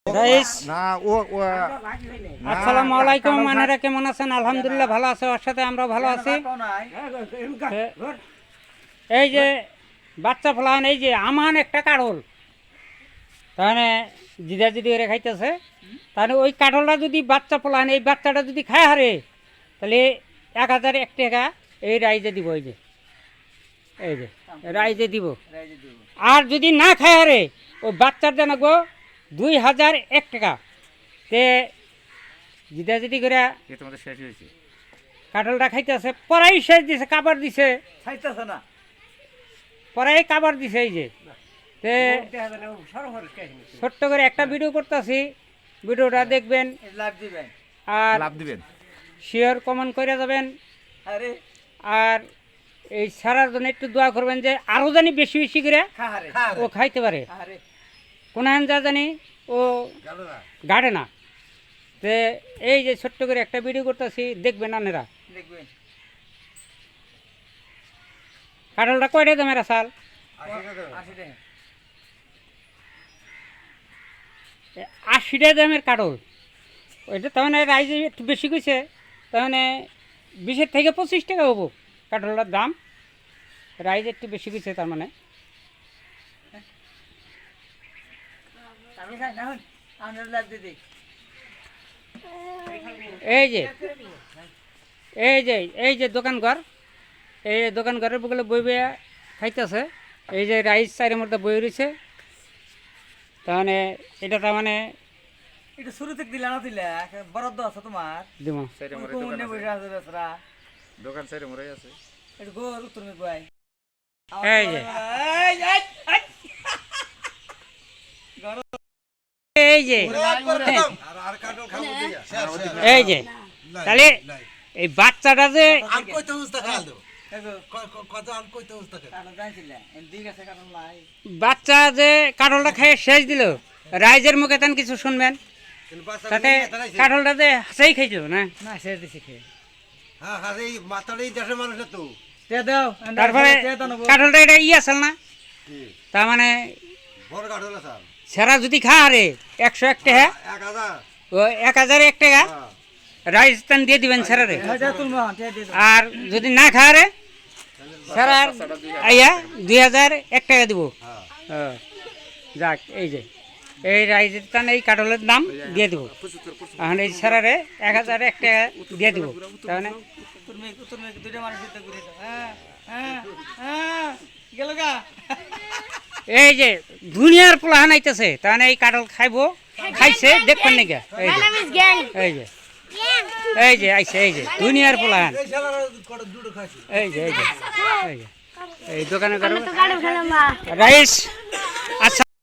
Rice না ও ও আসসালামু আলাইকুম, মানেরা কেমন আছেন? আলহামদুলিল্লাহ ভালো আছে, ওর সাথে আমরা ভালো আছি। এই যে বাচ্চা ফলান, এই যে আমান একটা কাঠল, তাহলে জিদা জিদি করে খাইতেছে, তাহলে ওই কাঠলটা যদি বাচ্চা ফলান, এই বাচ্চাটা যদি খায় হারে, তাহলে 1001 টাকা এই রাইজে দিব। এই যে রাইজে দিব। আর যদি না খায় হারে, ওই বাচ্চার জানাবো 2001 টাকা। তে জিদা জিদি করে তোমাদের শেষ হয়েছে কাঠলটা খাইতেছে, পরাই শেষ দিছে, কাবার দিছে, খাইতেছে না পরাই কাবার দিছে। এই যে তে ছোট্ট করে একটা ভিডিও করতেছি, ভিডিওটা দেখবেন লাভ দিবেন, আর লাভ দিবেন। শেয়ার কমেন্ট করে যাবেন। আরে আর এই সারার জন্য একটু দোয়া করবেন যে আরও জানি বেশি বেশি করে খাহারে ও খাইতে পারে। আরে কোন যা জানি ও গাড়ে না। তে এই যে ছোট্ট করে একটা ভিডিও করতেছি, দেখবেন আপনারা। দেখবেন কাঠলটা কয়টা দামের আসাল? 80 টাকা 80 দামের কাঠল। ওইটা তার মানে রাইজে একটু বেশি কইছে, তার মানে 20 থেকে 25 টাকা হবো কাঠলটার দাম। রাইজ একটু বেশি কইছে, তার মানে আমি খাই না হন আমরা লাভ দিয়ে দিই। এই যে এই যে এই যে দোকানঘর, এই দোকানঘরের বগলে বই বইয়া খাইতেছে। এই যে রাইস চারের মধ্যে বই রয়েছে, তাহলে এটা তার মানে এটা শুরু থেকে দিলা না দিলা বরাদ্দ আছে তোমার? দিব। সাইডে মোরে কোন দোকান নে আছে, বসে আছে বেচরা? দোকান সাইডে মোরে আছে। এটা গোর উত্তর মে কই এই যে এই এই যে এই যে তাহলে এই বাচ্চাটা যে বাচ্চা যে কাঠলটা খেয়ে শেষ দিল, রাইজের মুখে তেন কিছু শুনবেন। তাতে কাঠলটা যে হাসাই খাইছিল না, না শেষ দিছে খেয়ে তারপরে কাঠলটা এটা আসল না, তার মানে সেরা যদি খা আরে 101 টাকা, ও 1001 টাকা রাইস তেন দিয়ে দিবেন সেরারে। আর যদি না খা রে সেরার আইয়া 2001 টাকা দিব। যাক, এই যে এই রাইজের টান এই কাঠলের দাম দিয়ে দিব। এখন এই সেরারে 1001 টাকা দিয়ে দিব। তাহলে উত্তর মে দুইটা মানুষ ঘুরে দাও। হ্যাঁ হ্যাঁ হ্যাঁ গেল গা। এই যে দুনিয়ার পোলাহান আইতেছে, তাহলে এই কাঠল খাইবো, খাইছে দেখবেন নাকি। এই যে এই যে এই যে আইছে, এই যে দুনিয়ার পোলাহান। এই যে এই যে এই যে এই দোকানে রাইস। আচ্ছা।